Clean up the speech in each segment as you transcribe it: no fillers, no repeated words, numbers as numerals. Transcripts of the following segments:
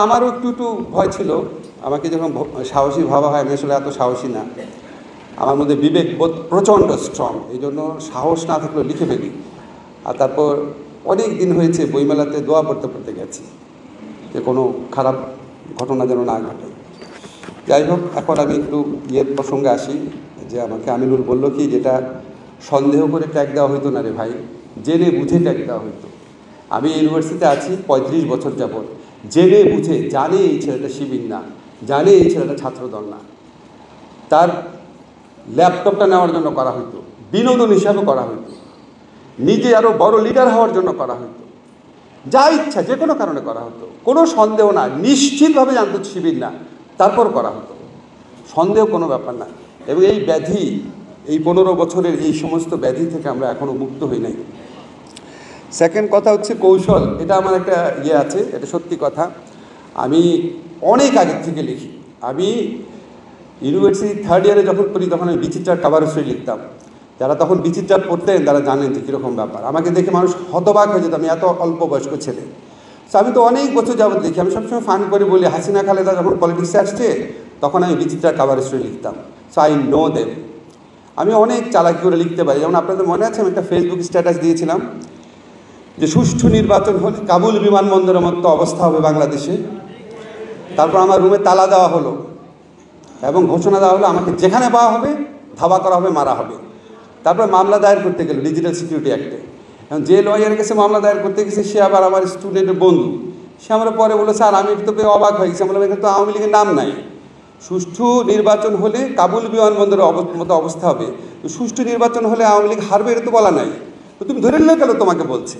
আমারও একটু একটু ভয় ছিল। আমাকে যখন সাহসী ভাবা হয়, আমি আসলে এত সাহসী না। আমার মধ্যে বিবেক বোধ প্রচণ্ড স্ট্রং, এই জন্য সাহস না থাকলেও লিখে ফেলি। আর তারপর অনেক দিন হয়েছে বইমেলাতে দোয়া পড়তে পড়তে গেছি যে কোনো খারাপ ঘটনা যেন না ঘটে। যাই হোক, এখন আমি একটু প্রসঙ্গে আসি যে আমাকে আমিনুল বলল কি, যেটা সন্দেহ করে ট্যাগ দেওয়া হইতো না রে ভাই, জেনে বুঝে ট্যাগ দেওয়া হইতো। আমি ইউনিভার্সিটিতে আছি 35 বছর যাবৎ, জেনে বুঝে, জানে এই ছেলেটা শিবির না, জানে এই ছেলেটা ছাত্রদল না, তার ল্যাপটপটা নেওয়ার জন্য করা হইতো, বিনোদন হিসাবে করা হইতো, নিজে আরও বড় লিডার হওয়ার জন্য করা হইতো, যা ইচ্ছা যে কোনো কারণে করা হতো, কোনো সন্দেহ না, নিশ্চিতভাবে জানতো শিবির না, তারপর করা হতো, সন্দেহ কোনো ব্যাপার না। এবং এই ব্যাধি, এই 15 বছরের এই সমস্ত ব্যাধি থেকে আমরা এখনও মুক্ত হই নাই। সেকেন্ড কথা হচ্ছে কৌশল। এটা আমার একটা আছে, এটা সত্যি কথা। আমি অনেক আগের থেকে লিখি। আমি ইউনিভার্সিটি 3rd ইয়ারে যখন পড়ি তখন আমি বিচিত্রার কাভার স্টোরি লিখতাম। যারা তখন বিচিত্রা পড়তেন তারা জানেন যে কীরকম ব্যাপার। আমাকে দেখে মানুষ হতবাক হয়ে যেত, আমি এত অল্প বয়স্ক ছেলে। সো আমি তো অনেক বছর যাবত লিখি। আমি সবসময় ফান করে বলি, হাসিনা খালেদা যখন পলিটিক্সে আসছে তখন আমি বিচিত্রার কাভার স্টোরি লিখতাম। So I know them. আমি অনেক চালাকি করে লিখতে পারি। যেমন আপনাদের মনে আছে, আমি একটা ফেসবুক স্ট্যাটাস দিয়েছিলাম যে সুষ্ঠু নির্বাচন হলে কাবুল বিমানবন্দরের মতো অবস্থা হবে বাংলাদেশে। তারপর আমার রুমে তালা দেওয়া হলো এবং ঘোষণা দেওয়া হলো আমাকে যেখানে পাওয়া হবে ধাওয়া করা হবে, মারা হবে। তারপর মামলা দায়ের করতে গেল ডিজিটাল সিকিউরিটি অ্যাক্টে। এখন যে লয়ারের কাছে মামলা দায়ের করতে গেছে সে আবার আমার স্টুডেন্টের বন্ধু। সে আমরা পরে বলে, স্যার আমি তো অবাক হয়ে গেছি, আমরা এখানে তো আওয়ামী লীগের নাম নাই। সুষ্ঠু নির্বাচন হলে কাবুল বিমানবন্দরের মতো অবস্থা হবে, সুষ্ঠু নির্বাচন হলে আওয়ামী লীগ হারবে, এটা তো বলা নাই। তো তুমি ধরে নিলে কেন তোমাকে বলছে,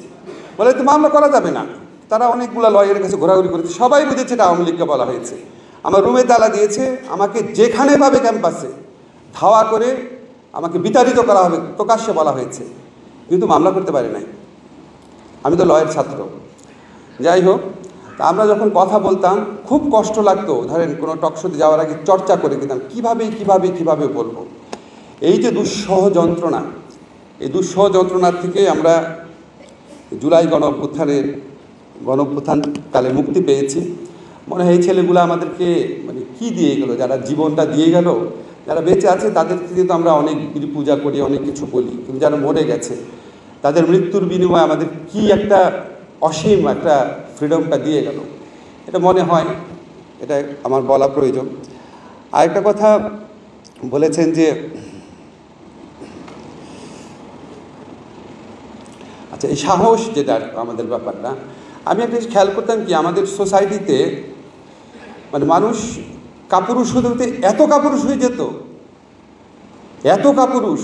বলে তো মামলা করা যাবে না। তারা অনেকগুলো লয়ারের কাছে ঘোরাঘুরি করেছে, সবাই বুঝেছে এটা আওয়ামী লীগকে বলা হয়েছে। আমার রুমে তালা দিয়েছে, আমাকে যেখানে পাবে ক্যাম্পাসে ধাওয়া করে আমাকে বিতাড়িত করা হবে প্রকাশ্যে বলা হয়েছে, কিন্তু মামলা করতে পারে নাই। আমি তো লয়ের ছাত্র। যাই হোক, তা আমরা যখন কথা বলতাম খুব কষ্ট লাগতো। ধরেন কোনো টকশোতে যাওয়ার আগে চর্চা করে দিতাম কীভাবে বলবো। এই যে দুঃসহ যন্ত্রণা, এই দুঃসহ যন্ত্রণার থেকে আমরা জুলাই গণঅভ্যুত্থানকালে মুক্তি পেয়েছি। মনে হয় এই ছেলেগুলো আমাদেরকে মানে কী দিয়ে গেল, যারা জীবনটা দিয়ে গেল, যারা বেঁচে আছে তাদেরকে কিন্তু আমরা অনেক পূজা করি, অনেক কিছু বলি, কিন্তু যারা মরে গেছে তাদের মৃত্যুর বিনিময়ে আমাদের কি একটা অসীম একটা ফ্রিডমটা দিয়ে গেল, এটা মনে হয়, এটা আমার বলা প্রয়োজন। আরেকটা কথা বলেছেন যে আচ্ছা এই সাহস, যেটা আমাদের ব্যাপারটা, আমি একটা খেয়াল করতাম কি, আমাদের সোসাইটিতে মানে মানুষ কাপুরুষ হতে এত কাপুরুষ হয়ে যেত, এত কাপুরুষ।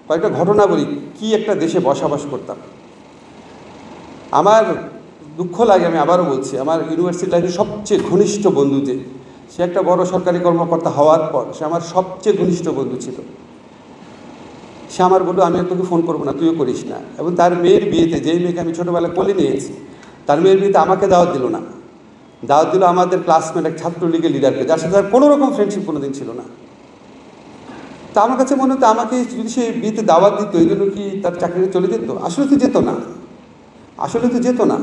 কয়েকটা ঘটনা বলি, কি একটা দেশে বসবাস করতাম। আমার দুঃখ লাগে, আমি আবারও বলছি, আমার ইউনিভার্সিটি লাইফের সবচেয়ে ঘনিষ্ঠ বন্ধু যে, সে একটা বড় সরকারি কর্মকর্তা হওয়ার পর সে আমার সবচেয়ে ঘনিষ্ঠ বন্ধু ছিল। সে আমার বলল, আমি তোকে ফোন করবো না, তুইও করিস না। এবং তার মেয়ের বিয়েতে, যেই মেয়েকে আমি ছোটোবেলায় কোলে নিয়েছি, তার মেয়ের বিয়েতে আমাকে দাওয়াত দিল না, দাওয়াত দিল আমাদের ক্লাসমেট এক ছাত্রলীগের লিডারকে, যার সাথে তার কোনো রকম ফ্রেন্ডশিপ কোনোদিন ছিল না। তা আমার কাছে মনে হতো, আমাকে যদি সে বিয়েতে দাওয়াত দিত এই জন্য কি তার চাকরিতে চলে যেত? আসলে তো যেত না, আসলে তো যেত না।